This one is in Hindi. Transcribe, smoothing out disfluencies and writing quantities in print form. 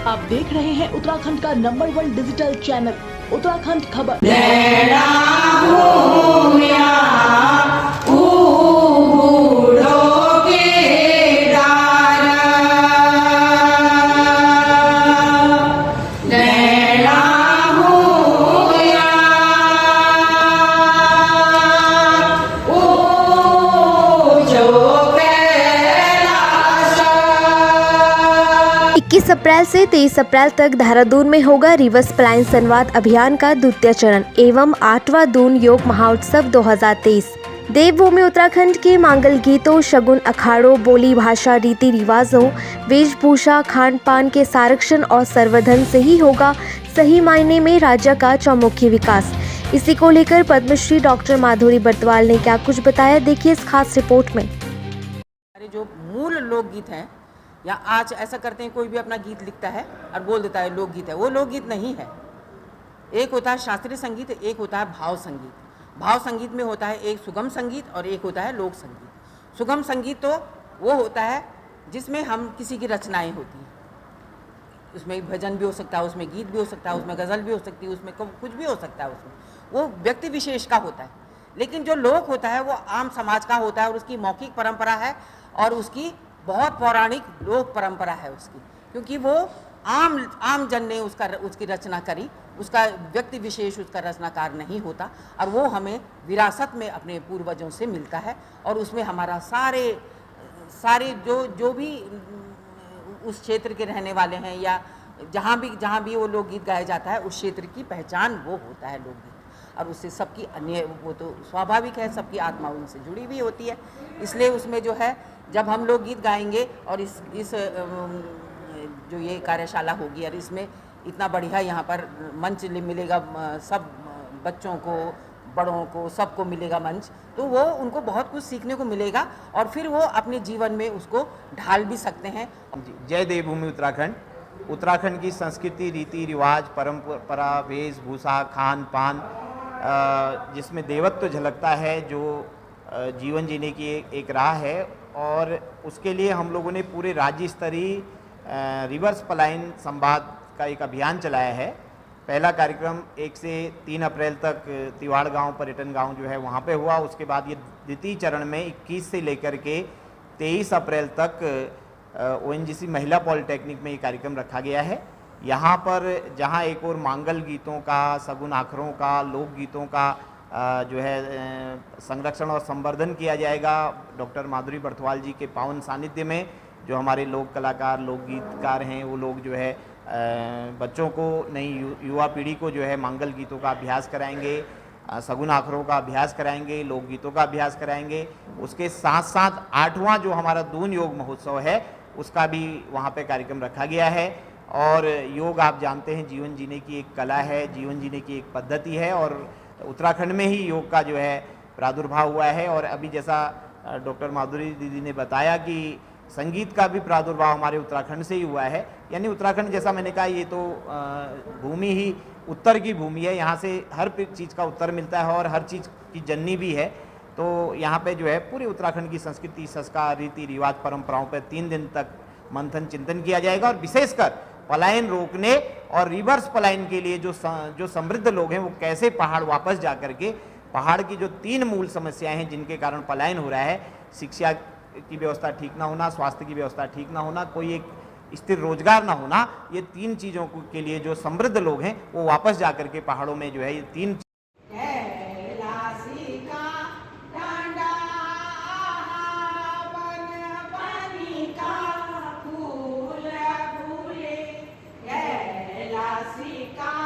आप देख रहे हैं उत्तराखंड का नंबर 1 डिजिटल चैनल उत्तराखंड खबर। अप्रैल से 23 अप्रैल तक देहरादून में होगा रिवर्स पलायन संवाद अभियान का द्वितीय चरण एवं 8वां दून योग महाउत्सव 2023। देवभूमि उत्तराखंड के मांगल गीतों, शगुन अखाड़ों, बोली भाषा, रीति रिवाजों, वेशभूषा, खान पान के संरक्षण और संवर्धन से ही होगा सही मायने में राज्य का चौमुखी विकास। इसी को लेकर पद्मश्री डॉक्टर माधुरी बर्तवाल ने क्या कुछ बताया, देखिए इस खास रिपोर्ट में। जो मूल लोकगीत हैं, या आज ऐसा करते हैं कोई भी अपना गीत लिखता है और बोल देता है लोकगीत है, वो लोकगीत नहीं है। एक होता है शास्त्रीय संगीत, एक होता है भाव संगीत। भाव संगीत में होता है एक सुगम संगीत और एक होता है लोक संगीत। सुगम संगीत तो वो होता है जिसमें हम किसी की रचनाएं होती हैं, उसमें भजन भी हो सकता है, उसमें गीत भी हो सकता है, उसमें गज़ल भी हो सकती है, उसमें कुछ भी हो सकता है, उसमें वो व्यक्ति विशेष का होता है। लेकिन जो लोक होता है वो आम समाज का होता है और उसकी मौखिक परंपरा है और उसकी बहुत पौराणिक लोक परंपरा है उसकी, क्योंकि वो आम जन ने उसकी रचना करी, उसका व्यक्ति विशेष उसका रचनाकार नहीं होता और वो हमें विरासत में अपने पूर्वजों से मिलता है। और उसमें हमारा सारे जो भी उस क्षेत्र के रहने वाले हैं या जहाँ भी वो लोकगीत गाया जाता है, उस क्षेत्र की पहचान वो होता है लोकगीत। और उससे सबकी अन्य वो तो स्वाभाविक है, सबकी आत्मा उनसे जुड़ी हुई होती है। इसलिए उसमें जो है जब हम लोग गीत गाएंगे और इस जो ये कार्यशाला होगी और इसमें इतना बढ़िया यहाँ पर मंच मिलेगा, सब बच्चों को, बड़ों को, सबको मिलेगा मंच, तो वो उनको बहुत कुछ सीखने को मिलेगा और फिर वो अपने जीवन में उसको ढाल भी सकते हैं। जय देवभूमि उत्तराखंड। उत्तराखंड की संस्कृति, रीति रिवाज, परंपरा, वेशभूषा, खान पान, जिसमें देवत्व झलकता है, जो जीवन जीने की एक राह है। और उसके लिए हम लोगों ने पूरे राज्य स्तरीय रिवर्स पलायन संवाद का एक अभियान चलाया है। पहला कार्यक्रम 1 से 3 अप्रैल तक तिवाड़ गांव, पर्यटन गांव जो है वहाँ पे हुआ। उसके बाद ये द्वितीय चरण में 21 से लेकर के 23 अप्रैल तक ONGC महिला पॉलिटेक्निक में ये कार्यक्रम रखा गया है। यहाँ पर जहाँ एक और मांगल गीतों का, सगुन आखरों का, लोकगीतों का जो है संरक्षण और संवर्धन किया जाएगा डॉक्टर माधुरी बर्तवाल जी के पावन सानिध्य में। जो हमारे लोक कलाकार, लोक गीतकार हैं, वो लोग जो है बच्चों को, नई युवा पीढ़ी को जो है मांगल गीतों का अभ्यास कराएंगे, सगुन आखरों का अभ्यास कराएंगे, लोकगीतों का अभ्यास कराएंगे। उसके साथ साथ 8वां जो हमारा दून योग महोत्सव है उसका भी वहाँ पे कार्यक्रम रखा गया है। और योग आप जानते हैं जीवन जीने की एक कला है, जीवन जीने की एक पद्धति है और उत्तराखंड में ही योग का जो है प्रादुर्भाव हुआ है। और अभी जैसा डॉक्टर माधुरी दीदी ने बताया कि संगीत का भी प्रादुर्भाव हमारे उत्तराखंड से ही हुआ है। यानी उत्तराखंड, जैसा मैंने कहा, ये तो भूमि ही उत्तर की भूमि है, यहाँ से हर चीज़ का उत्तर मिलता है और हर चीज़ की जननी भी है। तो यहाँ पे जो है पूरे उत्तराखंड की संस्कृति, संस्कार, रीति रिवाज, परंपराओं पर 3 दिन तक मंथन चिंतन किया जाएगा। और विशेषकर पलायन रोकने और रिवर्स पलायन के लिए जो समृद्ध लोग हैं वो कैसे पहाड़ वापस जा करके, पहाड़ की जो 3 मूल समस्याएं हैं जिनके कारण पलायन हो रहा है, शिक्षा की व्यवस्था ठीक ना होना, स्वास्थ्य की व्यवस्था ठीक ना होना, कोई एक स्थिर रोजगार ना होना, ये 3 चीज़ों के लिए जो समृद्ध लोग हैं वो वापस जा करके पहाड़ों में जो है ये 3 Africa.